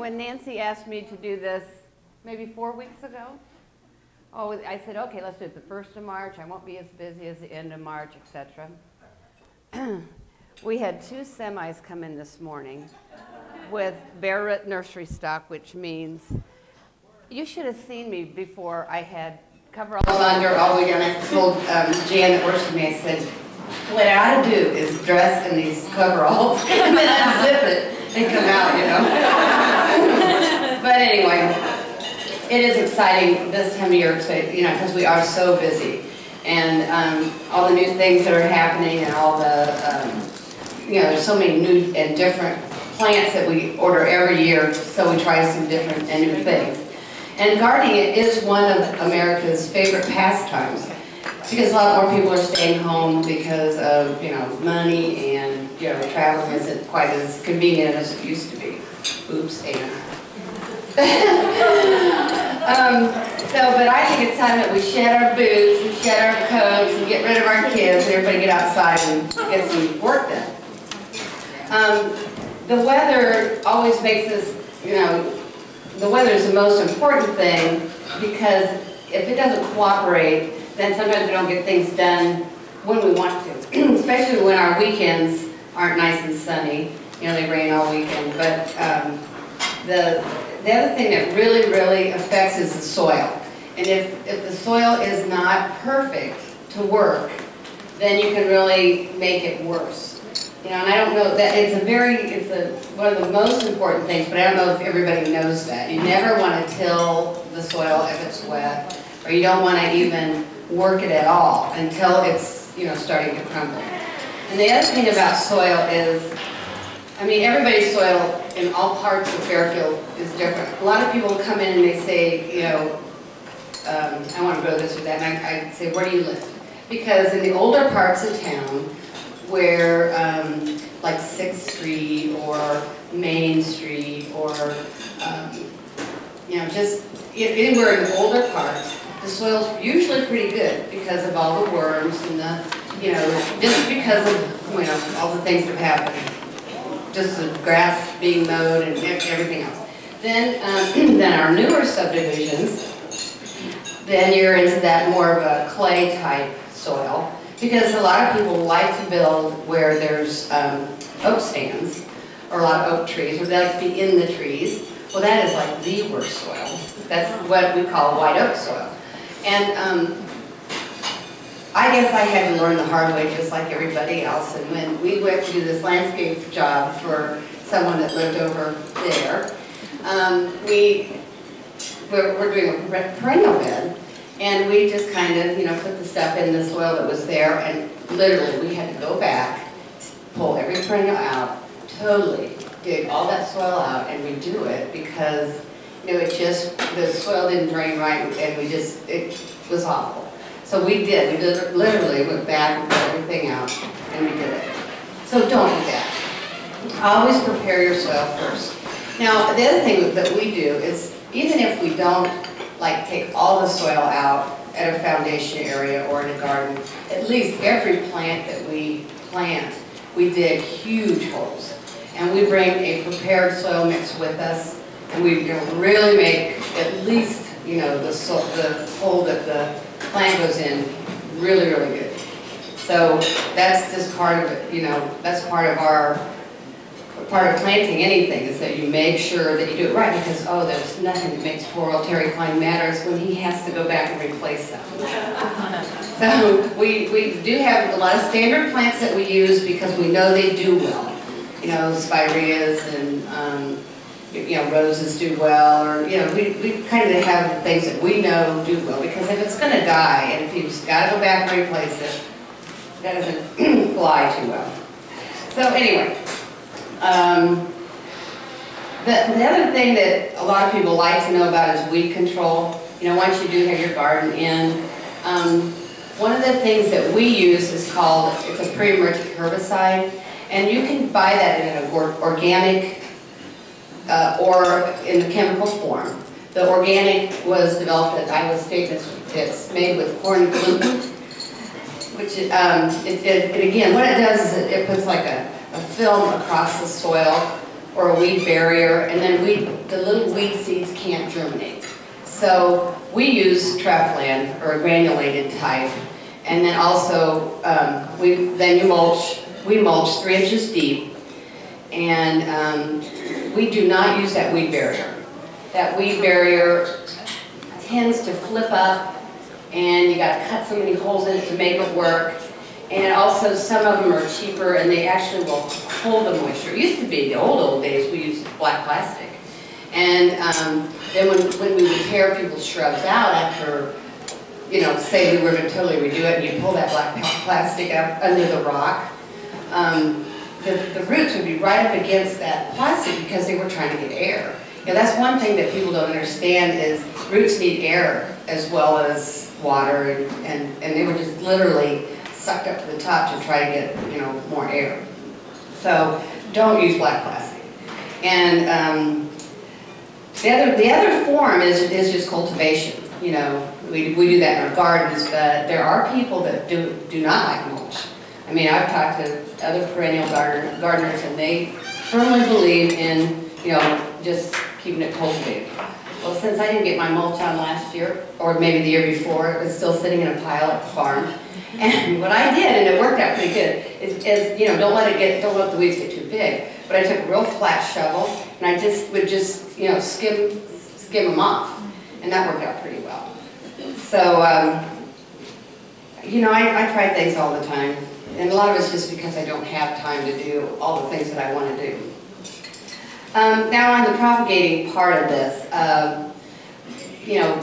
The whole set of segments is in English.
when Nancy asked me to do this maybe 4 weeks ago, I said, okay, let's do it the 1st of March. I won't be as busy as the end of March, etc. We had 2 semis come in this morning with bare root nursery stock, which means you should have seen me before I had coveralls under all the way down. I told Jan that works with me, I said, what I ought to do is dress in these coveralls and then unzip it and come out, you know. But anyway, it is exciting this time of year, you know, because we are so busy. And all the new things that are happening and all the, you know, there's so many new and different plants that we order every year, so we try some different and new things. And gardening is one of America's favorite pastimes, because a lot more people are staying home because of, you know, money, and, you know, traveling isn't quite as convenient as it used to be. Oops, Anna. But I think it's time that we shed our boots and shed our coats and get rid of our kids and everybody get outside and get some work done. The weather always makes us, you know, the weather is the most important thing, because if it doesn't cooperate, then sometimes we don't get things done when we want to, especially when our weekends aren't nice and sunny. You know, they rain all weekend. But the other thing that really, really affects is the soil. And if the soil is not perfect to work, then you can really make it worse. You know, and I don't know that it's one of the most important things, but I don't know if everybody knows that. You never want to till the soil if it's wet, or you don't want to even work it at all until it's, you know, starting to crumble. And the other thing about soil is, I mean, everybody's soil in all parts of Fairfield is different. A lot of people come in and they say, you know, I want to grow this or that, and I say, where do you live? Because in the older parts of town, where like 6th Street or Main Street or, you know, just anywhere in the older parts, the soil's usually pretty good because of all the worms and the, you know, just because of, you know, all the things that have happened. Just the grass being mowed and everything else. Then our newer subdivisions, then you're into that more of a clay type soil, because a lot of people like to build where there's oak stands or a lot of oak trees, or they like to be in the trees. Well, that is like the worst soil. That's what we call white oak soil. And I guess I had to learn the hard way just like everybody else. And when we went to do this landscape job for someone that lived over there, we're doing a perennial bed. And we just kind of, you know, put the stuff in the soil that was there, and literally we had to go back, pull every perennial out, totally dig all that soil out and redo it, because, you know, it just, the soil didn't drain right, and it was awful. So we literally went back and put everything out, and we did it. So don't do that. Always prepare your soil first. Now, the other thing that we do is, even if we don't like take all the soil out at a foundation area or in a garden, at least every plant that we plant, we dig huge holes. And we bring a prepared soil mix with us, and we, you know, really make at least, you know, the hole that the plant goes in really, really good. So that's just part of it, you know, that's part of planting anything, is that you make sure that you do it right, because, oh, there's nothing that makes poor old Terry Klein madder when he has to go back and replace them. So we do have a lot of standard plants that we use because we know they do well. You know, spireas and, you know, roses do well, or, you know, we kind of have the things that we know do well, because if it's going to die, and if you just got to go back and replace it, that doesn't fly too well. So anyway. The other thing that a lot of people like to know about is weed control. You know, once you do have your garden in, one of the things that we use is called, it's a pre-emergent herbicide, and you can buy that in an organic or in the chemical form. The organic was developed at Iowa State. It's made with corn gluten, which and again, what it does is it puts like a film across the soil or a weed barrier, and then the little weed seeds can't germinate. So we use trapland, or a granulated type, and then also we mulch 3 inches deep, and we do not use that weed barrier. That weed barrier tends to flip up, and you got to cut so many holes in it to make it work. And also some of them are cheaper, and they actually will hold the moisture. It used to be, the old days, we used black plastic. And then when we would tear people's shrubs out after, you know, say we were to totally redo it, and you pull that black plastic up under the rock, the roots would be right up against that plastic because they were trying to get air. You know, that's one thing that people don't understand is roots need air as well as water, and they were just literally sucked up to the top to try to get, you know, more air. So don't use black plastic. And the other form is just cultivation. You know, we do that in our gardens, but there are people that do not like mulch. I mean, I've talked to other perennial gardeners, and they firmly believe in, you know, just keeping it cultivated. Well, since I didn't get my mulch on last year, or maybe the year before, it was still sitting in a pile at the farm. And what I did, and it worked out pretty good, is you know, don't let the weeds get too big. But I took a real flat shovel, and I would just, you know, skim them off, and that worked out pretty well. So, you know, I try things all the time, and a lot of it's just because I don't have time to do all the things that I want to do. Now on the propagating part of this, you know,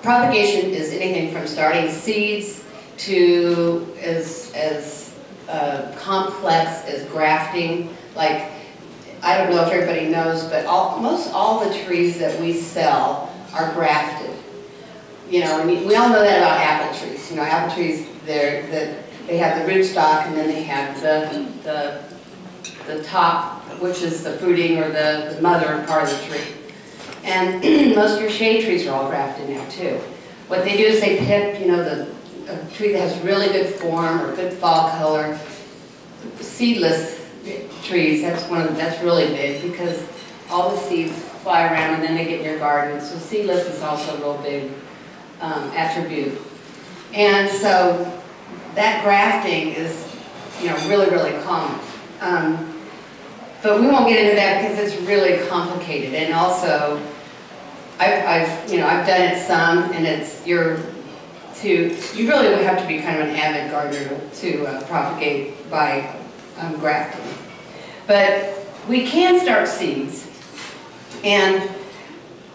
propagation is anything from starting seeds to as complex as grafting. Like, I don't know if everybody knows, but most all the trees that we sell are grafted. You know, and we all know that about apple trees. You know, apple trees, they have the rootstock, and then they have the top, which is the fruiting or the mother part of the tree. And most of your shade trees are all grafted now too. What they do is they pick, you know, a tree that has really good form or good fall color. Seedless trees, that's really big because all the seeds fly around and then they get in your garden. So seedless is also a real big attribute. And so that grafting is, you know, really, really common. But we won't get into that because it's really complicated. And also, I've done it some, and you really would have to be kind of an avid gardener to propagate by grafting. But we can start seeds, and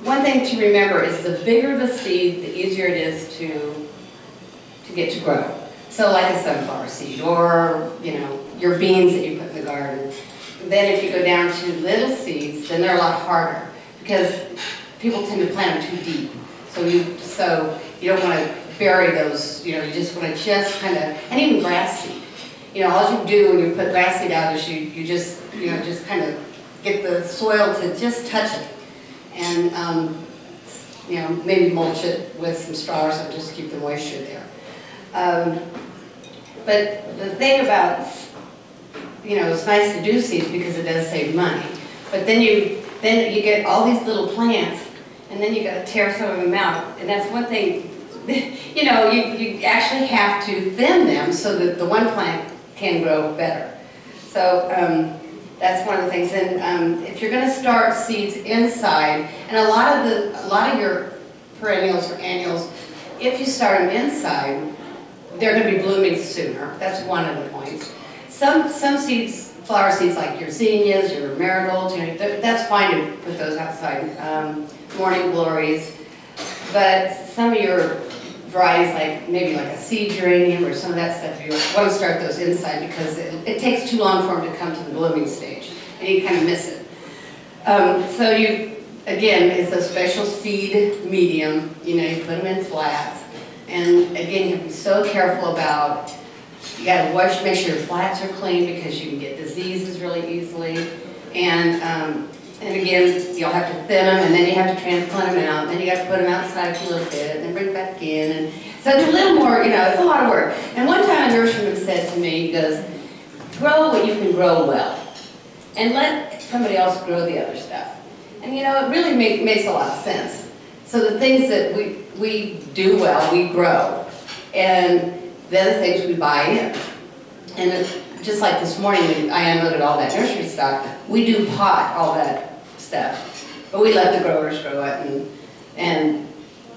one thing to remember is the bigger the seed, the easier it is to get to grow. So like a sunflower seed, or you know, your beans that you put in the garden. Then if you go down to little seeds, then they're a lot harder because people tend to plant them too deep. So you don't want to bury those, you know, you just want to kind of, and even grass seed. You know, all you do when you put grass seed out is you just kind of get the soil to just touch it. And, you know, maybe mulch it with some straw or something just to keep the moisture there. But the thing about, you know, it's nice to do seeds because it does save money. But then you get all these little plants, and then you got to tear some of them out. And that's one thing, you know, you actually have to thin them so that the one plant can grow better. So that's one of the things. And if you're going to start seeds inside, and a lot of your perennials or annuals, if you start them inside, they're going to be blooming sooner. That's one of the points. Some seeds, flower seeds like your zinnias, your marigolds, you know, that's fine to put those outside. Morning glories, but some of your varieties, like maybe like a seed geranium or some of that stuff, you want to start those inside because it takes too long for them to come to the blooming stage, and you kind of miss it. So again, it's a special seed medium. You know, you put them in flats, and again, you have to be so careful about. You got to make sure your flats are clean because you can get diseases really easily, and again, you'll have to thin them, and then you have to transplant them out, and then you have to put them outside for a little bit, and then bring them back in, and so it's a little more, you know, it's a lot of work. And one time a nurseryman said to me, he goes, grow what you can grow well. and let somebody else grow the other stuff. And you know, it really makes a lot of sense. So the things that we do well, we grow. And the other things we buy in. And it's just like this morning, I unloaded all that nursery stock. We do pot all that stuff. But we let the growers grow it, and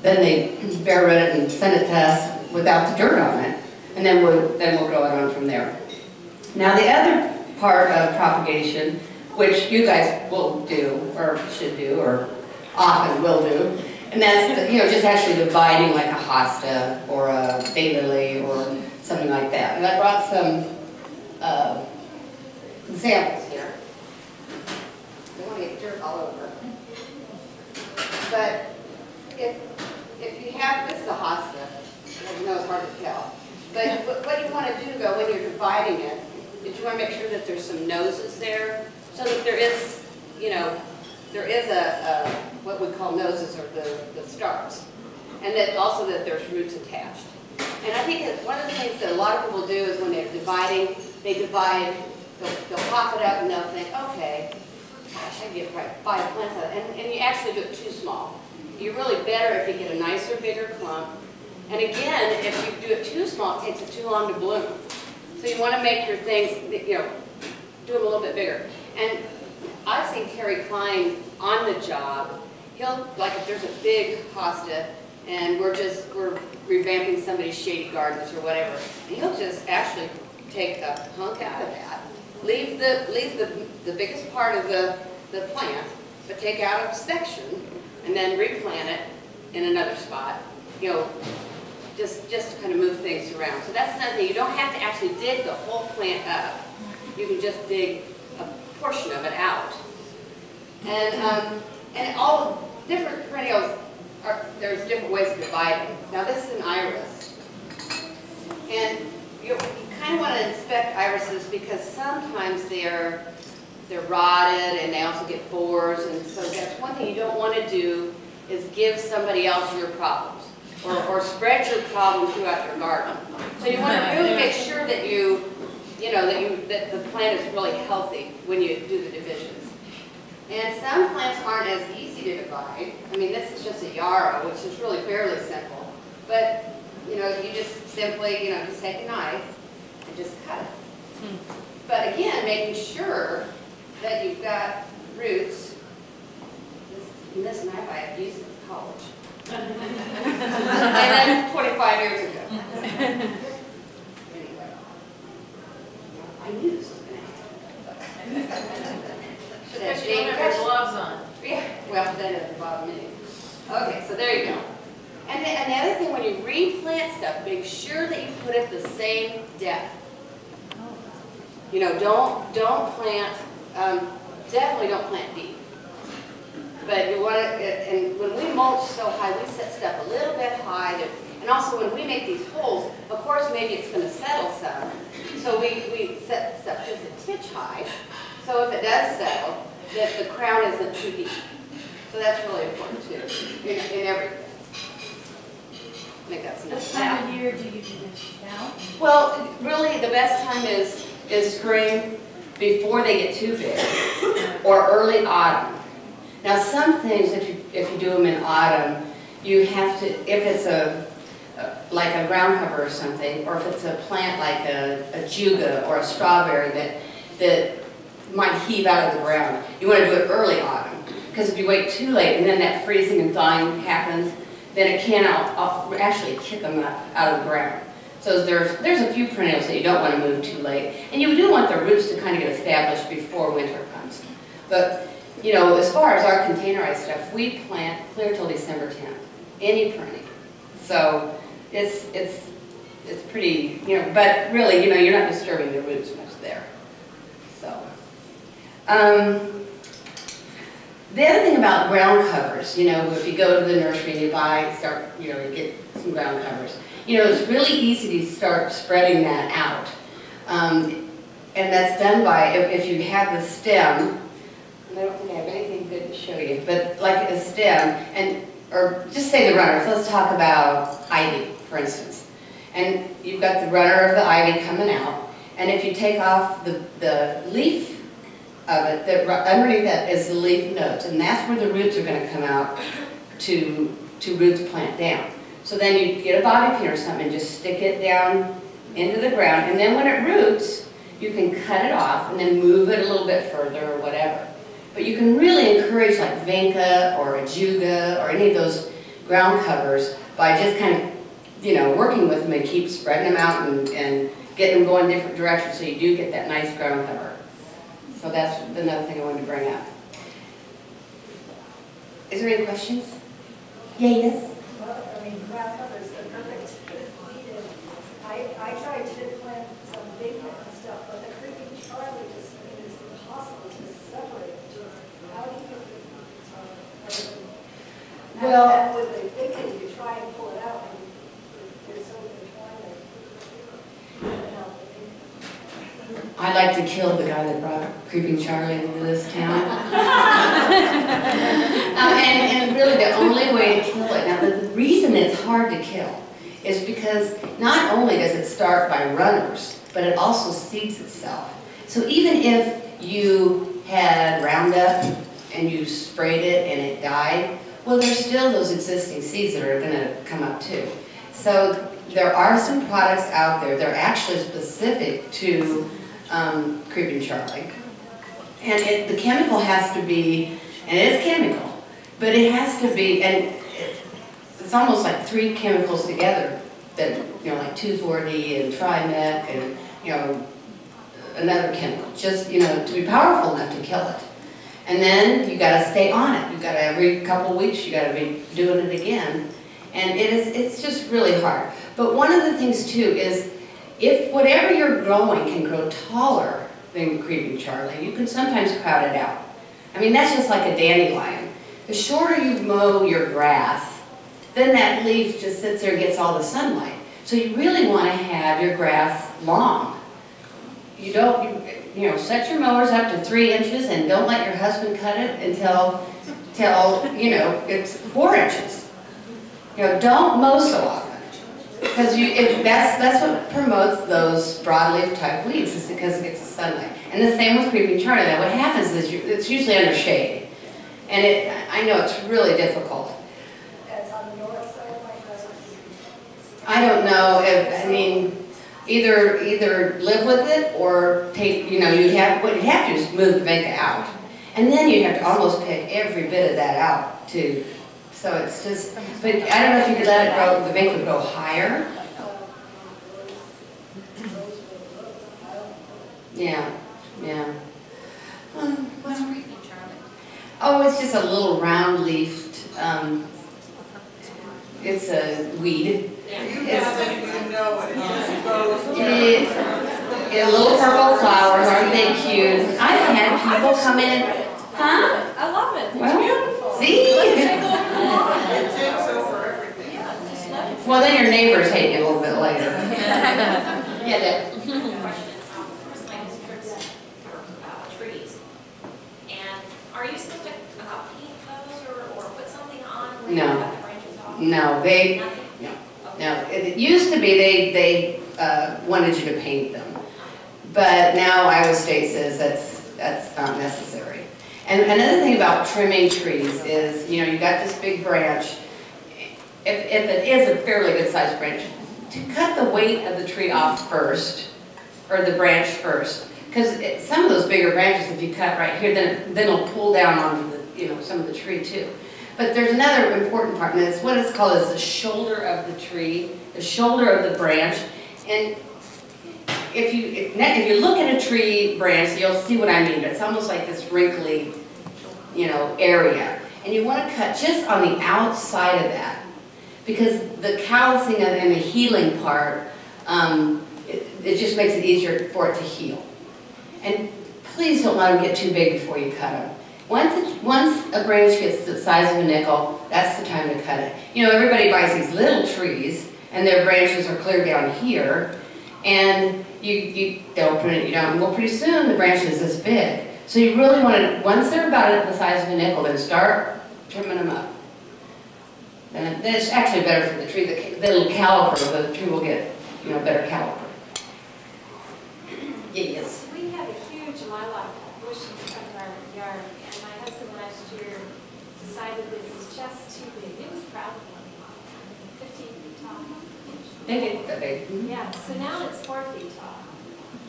then they bare root it and send it to us without the dirt on it. And then we'll grow it on from there. Now the other part of propagation, which you guys will do, or should do, or often will do, and that's, you know, just actually dividing like a hosta or a daylily or something like that. And I brought some examples here. I don't want to get dirt all over. But if you have, this is a hosta, I know it's hard to tell. But what you want to do though when you're dividing it is you want to make sure that there's some noses there, so that there is, you know, there is a what we call noses, or the stars, and that also that there's roots attached. And I think that one of the things that a lot of people do is when they're dividing, they divide, they'll pop it up and they'll think, okay, gosh, I get right 5 plants out of it, and you actually do it too small. You're really better if you get a nicer, bigger clump. And again, if you do it too small, it takes it too long to bloom. So you want to make your things, you know, do them a little bit bigger. And I've seen Terry Klein on the job. He'll, like if there's a big hosta and we're revamping somebody's shady gardens or whatever, and he'll just actually take a hunk out of that, leave the biggest part of the plant, but take out a section and then replant it in another spot, you know, just to kind of move things around. So that's another thing. You don't have to actually dig the whole plant up. You can just dig a portion of it out. And all different perennials, there's different ways of dividing. Now this is an iris. And you kind of want to inspect irises because sometimes they're rotted and they also get borers. And so that's one thing you don't want to do is give somebody else your problems. Or spread your problem throughout your garden. So you want to really make sure that that the plant is really healthy when you do the divisions. And some plants aren't as easy to divide. I mean, this is just a yarrow, which is really fairly simple. But you know, you just simply, you know, just take a knife and just cut it. But again, making sure that you've got roots. This knife I have used in college. And that's 25 years ago. Anyway, I knew this was going to happen. Should have your gloves on. Yeah, well, then it bothered me. Okay, so there you go. And the other thing, when you replant stuff, make sure that you put it the same depth. You know, don't plant, definitely don't plant deep. But you want to, and when we mulch so high, we set stuff a little bit high. And also when we make these holes, of course maybe it's going to settle some. So we set stuff just a titch high. So if it does settle, that the crown isn't too deep. So that's really important too, in everything. I think that's enough. What time of year do you do this now? Well, really the best time is spring, before they get too big, or early autumn. Now some things, if you do them in autumn, you have to, if it's like a ground cover or something, or if it's a plant like a juga or a strawberry that might heave out of the ground, you want to do it early autumn. Because if you wait too late and then that freezing and thawing happens, then it can actually kick them out of the ground. So there's a few perennials that you don't want to move too late. And you do want the roots to kind of get established before winter comes. But, you know, as far as our containerized stuff, we plant clear till December 10th, any perennial. So it's pretty, you know, but really, you know, you're not disturbing the roots much there. So, the other thing about ground covers, you know, if you go to the nursery and you get some ground covers. You know, it's really easy to start spreading that out. And that's done by, if you have the stem, and I don't think I have anything good to show you, but like a stem, or just say the runners. Let's talk about ivy, for instance. And you've got the runner of the ivy coming out, and if you take off the leaf of it, that underneath that is the leaf nodes, and that's where the roots are going to come out to root the plant down. So then you get a bobby pin or something and just stick it down into the ground, and then when it roots, you can cut it off and then move it a little bit further or whatever. But you can really encourage like vinca or a juga or any of those ground covers by just kind of, you know, working with them and keep spreading them out and getting them going different directions so you do get that nice ground cover. So that's another thing I wanted to bring up. Is there any questions? Yeah, yes? Well, I mean, ground covers are perfect. I tried to plant some big and stuff, but the creeping Charlie just made it impossible to separate. How do you Well, and with the thinking, you try and pull it out, and you're so intertwined. I'd like to kill the guy that brought Creeping Charlie into this town. And really the only way to kill it, now the reason it's hard to kill is because not only does it start by runners, but it also seeds itself. So even if you had Roundup and you sprayed it and it died, well, there's still those existing seeds that are going to come up too. So there are some products out there that are actually specific to Creeping Charlie. And the chemical has to be, and it is chemical, but it has to be, and it's almost like 3 chemicals together that, you know, like 2,4-D and Trimec and, you know, another chemical, just, you know, to be powerful enough to kill it. And then you got to stay on it. You got to, every couple of weeks, you got to be doing it again. And it's just really hard. But one of the things too is, if whatever you're growing can grow taller than Creeping Charlie, you can sometimes crowd it out. I mean, that's just like a dandelion. The shorter you mow your grass, then that leaf just sits there and gets all the sunlight. So you really want to have your grass long. You don't, you know, set your mowers up to 3 inches and don't let your husband cut it until you know, it's 4 inches. You know, don't mow so often. Because that's what promotes those broadleaf type weeds, is because it gets the sunlight. And the same with Creeping Charlie. Now what happens is it's usually under shade. And I know it's really difficult. It's on the north side of my house. I don't know if, I mean, either live with it or take, you know, what you have to do is move the vinca out. And then you have to almost pick every bit of that out too. So it's just, but I don't know if you could let it grow, the vinca grow higher. Yeah, yeah. What are we? Oh, it's just a little round-leafed, it's a weed. It's little purple flowers, aren't they cute? I've had people come in, huh? I love it. It's Well, beautiful. see? It takes over everything. Well, then your neighbors hate you a little bit later. Yeah, that. First line is trips for trees. And are you supposed to paint those or put something on where you No. cut the branches off? No, Nothing? no. It used to be they wanted you to paint them. But now Iowa State says that's not necessary. And another thing about trimming trees is, you know, you got this big branch. If it is a fairly good sized branch, to cut the weight of the tree off first, or the branch first. Because some of those bigger branches, if you cut right here, then it'll pull down onto the, you know, some of the tree too. But there's another important part, and it's what it's called is the shoulder of the tree, the shoulder of the branch. And if you look at a tree branch, you'll see what I mean. It's almost like this wrinkly, you know, area. And you want to cut just on the outside of that, because the callousing and the healing part, it just makes it easier for it to heal. And please don't let them get too big before you cut them. Once a branch gets the size of a nickel, that's the time to cut it. You know, everybody buys these little trees, and their branches are clear down here, and you don't prune it, you don't. Well, pretty soon the branch is this big. So you really want to, once they're about the size of a nickel, then start trimming them up. Then it's actually better for the tree. The little caliper, the tree will get, you know, better caliper. Yes. We had a huge lilac bush in front yard, and my husband last year decided that it was just too big. It was probably 15 feet tall. They get that big. Yeah, so now it's 4 feet tall.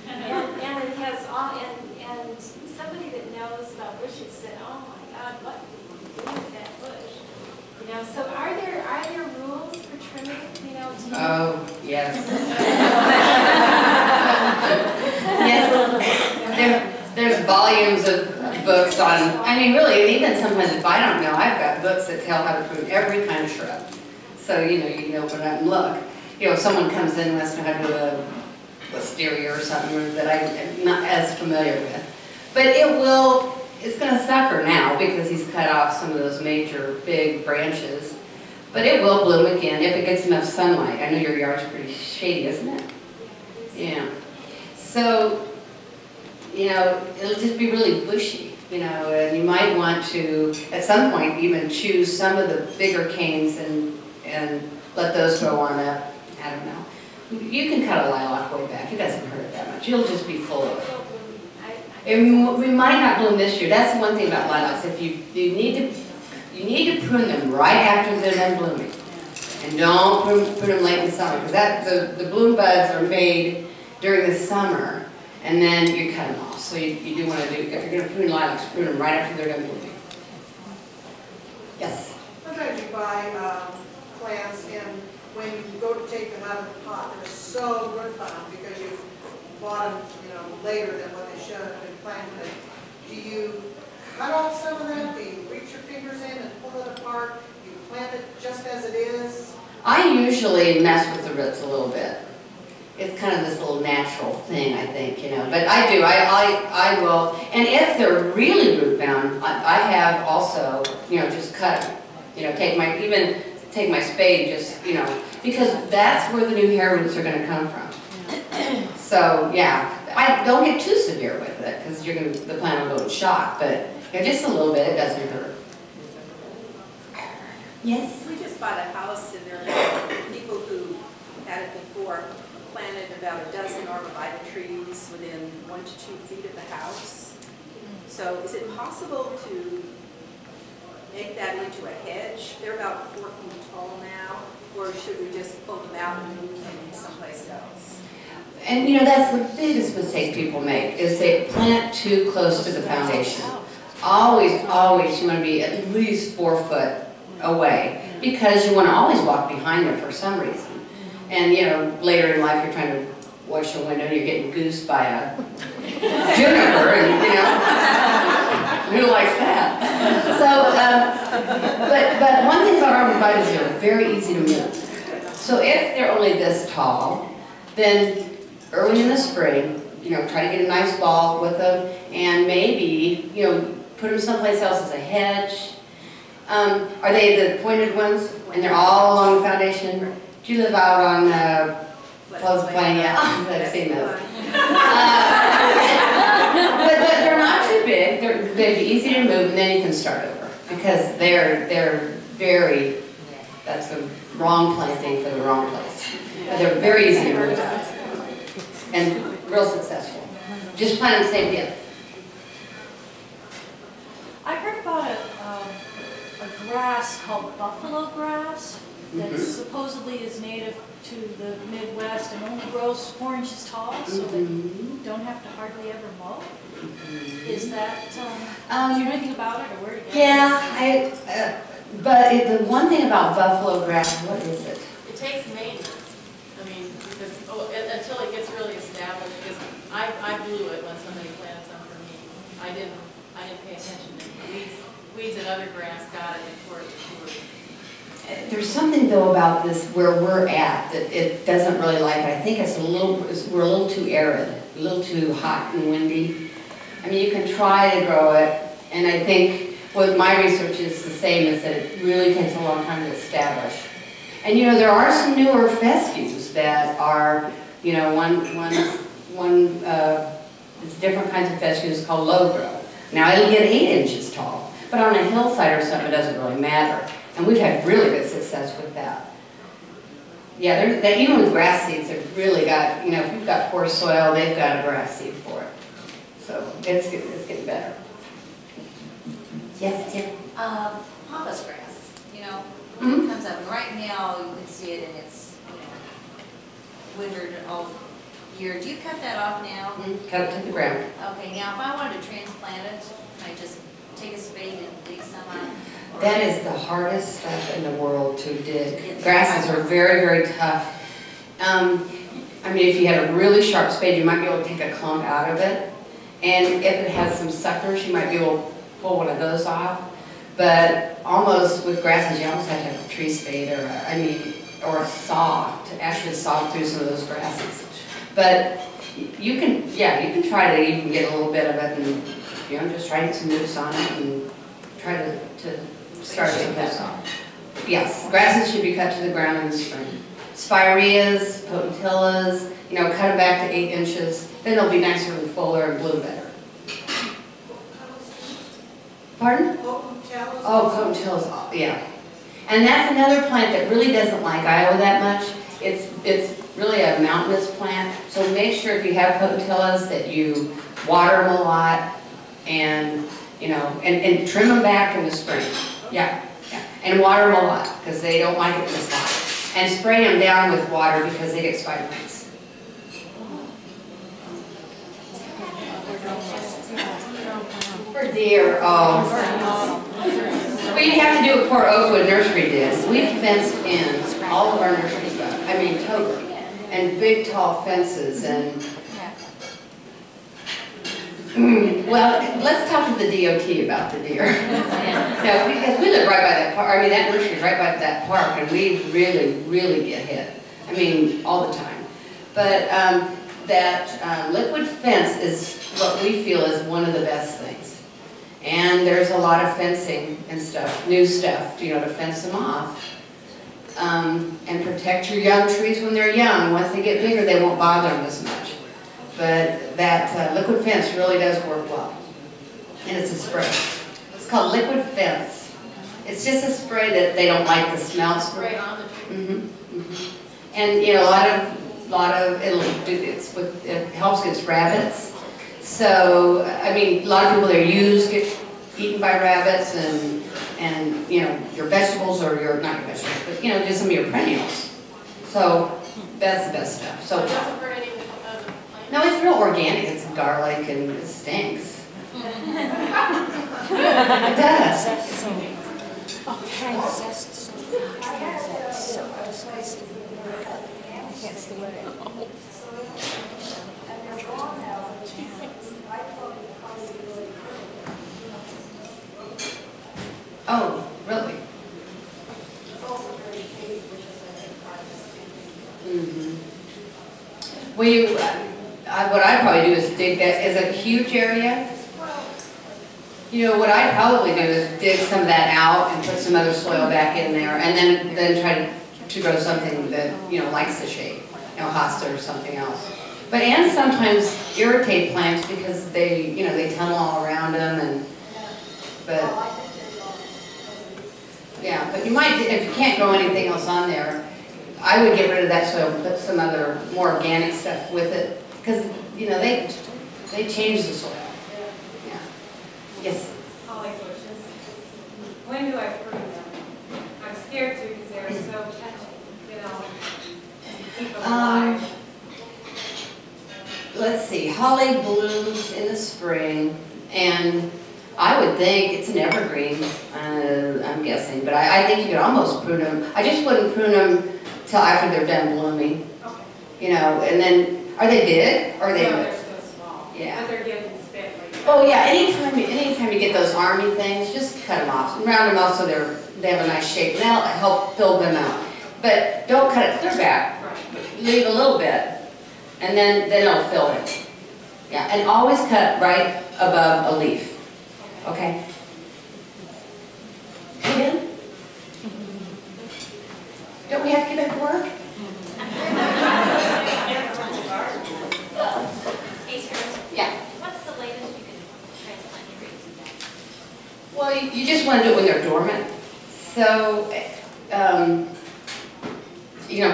And it has all, and somebody that knows about bushes said, oh my God, what did you do with that bush? You know, so are there rules for trimming, you know? Oh, yes. Yes, there's volumes of books on, I mean, really, and even sometimes if I don't know, I've got books that tell how to prune every kind of shrub. So, you know, you can open it up and look. You know, if someone comes in and wants to know how to do a wisteria or something that I'm not as familiar with. But it's going to suffer now because he's cut off some of those major big branches. But it will bloom again if it gets enough sunlight. I know your yard's pretty shady, isn't it? Yeah. So, you know, it'll just be really bushy, you know, and you might want to, at some point, even choose some of the bigger canes and let those grow on up. I don't know. You can cut a lilac way back. It doesn't hurt that much. You'll just be full of it. We might not bloom this year. That's the one thing about lilacs. If you need to prune them right after they're done blooming, and don't prune them late in the summer because the bloom buds are made during the summer, and then you cut them off. So you do want to do. If you're going to prune lilacs, prune them right after they're done blooming. Yes. Sometimes you buy plants and when you go to take them out of the pot, they're so good found because you bought them, you know, later than what they should have been planted. Do you cut off some of them? Do you reach your fingers in and pull it apart? Do you plant it just as it is? I usually mess with the roots a little bit. It's kind of this little natural thing, I think, you know. But I do. I will. And if they're really root bound, I have also, you know, just cut them. You know, take my spade and just, you know, because that's where the new hair roots are going to come from. So yeah, I don't get too severe with it because the plant will go in shock. But you know, just a little bit, it doesn't hurt. Yes. We just bought a house and there are people who had it before planted about a dozen arborvitae trees within 1 to 2 feet of the house. So is it possible to make that into a hedge? They're about 4 feet tall now, or should we just pull them out and move them someplace else? And you know, that's the biggest mistake people make, is they plant too close to the foundation. Always, always you want to be at least 4 foot away because you want to always walk behind them for some reason. And you know, later in life you're trying to wash your window and you're getting goosed by a juniper and you know, who likes that? So, but one thing about arborvitae is they're very easy to move. So if they're only this tall, then early in the spring, you know, try to get a nice ball with them and maybe, you know, put them someplace else as a hedge. Are they the pointed ones? And they're all along the foundation? Do you live out on Pleasant Plain? Yeah, I've seen those. But they're not too big. They'd be easy to move, and then you can start over because they're very. That's the wrong planting for the wrong place. But they're very easy to move out and real successful. Just plant them same depth. I heard about a grass called buffalo grass that supposedly is native to the Midwest and only grows 4 inches tall, so that you don't have to hardly ever mow. Is that, do you know anything about it or where to get it? Yeah, but the one thing about buffalo grass, what is it? It takes maintenance. I mean, because until it gets really established. Because I blew it when somebody planted some for me. I didn't pay attention to weeds and other grass got it before it matured. There's something though about this where we're at that it doesn't really like it. I think we're a little too arid, a little too hot and windy. I mean, you can try to grow it, and I think what my research is the same, is that it really takes a long time to establish. And you know, there are some newer fescues that are, you know, there's different kinds of fescues called low grow. Now it'll get 8 inches tall, but on a hillside or something it doesn't really matter. And we've had really good success with that. Yeah, even with grass seeds, they've really got, you know, if you've got poor soil, they've got a grass seed for it. So it's getting better. Yes, Tim? Pampas grass, you know, Mhm. it comes up, and right now you can see it and it's, wintered all year. Do you cut that off now? Cut it to the ground. Okay, now if I wanted to transplant it, can I just take a spade and dig some out? Or- That is the hardest stuff in the world to dig. Grasses are very, very tough. I mean, if you had a really sharp spade, you might be able to take a clump out of it. And if it has some suckers, you might be able to pull one of those off. But almost with grasses, you almost have to have a tree spade or a saw to actually saw through some of those grasses. But you can try to even get a little bit of it and, just try to get some roots on it and try to start some roots off. Yes, grasses should be cut to the ground in the spring. Spireas, potentillas, cut them back to 8 inches. Then they'll be nicer and fuller and bloom better. Pardon? Oh, potentillas, yeah. And that's another plant that really doesn't like Iowa that much. It's really a mountainous plant, so make sure if you have potentillas that you water them a lot and, and trim them back in the spring. Yeah. And water them a lot because they don't like it this hot. And spray them down with water because they get spider mites. For deer, well, you have to do what poor Oakwood Nursery did. We fenced in all of our nurseries, totally, and big tall fences and. Well, let's talk to the DOT about the deer. No, because we live right by that park. That nursery is right by that park, and we really, really get hit. All the time. But that liquid fence is what we feel is one of the best things. And there's a lot of fencing and stuff, new stuff, to fence them off. And protect your young trees when they're young. Once they get bigger, they won't bother them as much. But that liquid fence really does work well. And it's a spray. It's called liquid fence. It's just a spray that they don't like the smell. Spray on the tree. And a lot of it helps against rabbits. So a lot of people that are used get eaten by rabbits, and your vegetables or not your vegetables, but just some of your perennials. So that's the best stuff. So. It doesn't hurt any of the plants? No, it's real organic. It's garlic and it stinks. It does. Oh, really? Well, what I'd probably do is dig that. Is it a huge area? What I'd probably do is dig some of that out and put some other soil back in there, and then try to grow something that likes the shade, hosta or something else. But and sometimes irritate plants because they they tunnel all around them but you might, if you can't grow anything else on there, I would get rid of that soil and put some other more organic stuff with it because they change the soil. Yeah. Yes. Holly bushes. When do I prune them? I'm scared to because they're so catchy, keep them alive. Let's see, holly blooms in the spring, and I would think it's an evergreen, I'm guessing, but I think you could almost prune them. I just wouldn't prune them till after they're done blooming. Okay. And then, are they big, or are they? No, they're still small. Yeah. But they're getting spit like that. Oh yeah, anytime you get those army things, just cut them off, and round them off so they have a nice shape, and that'll help fill them out. But don't cut it clear back, Right. leave a little bit, and then it'll fill it. Yeah, and always cut right above a leaf, okay? Again? Don't we have to get back to work? Yeah. What's the latest you can transplant trees? Well, you just want to do it when they're dormant. So,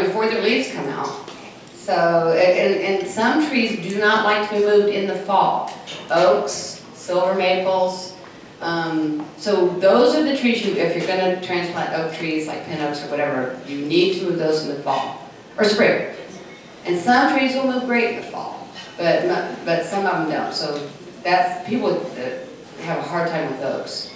before their leaves come out. So, and some trees do not like to be moved in the fall. Oaks, silver maples, So those are the trees if you're gonna transplant oak trees, like pin oaks or whatever, you need to move those in the fall, or spring. And some trees will move great in the fall, but some of them don't. So that's, people have a hard time with oaks.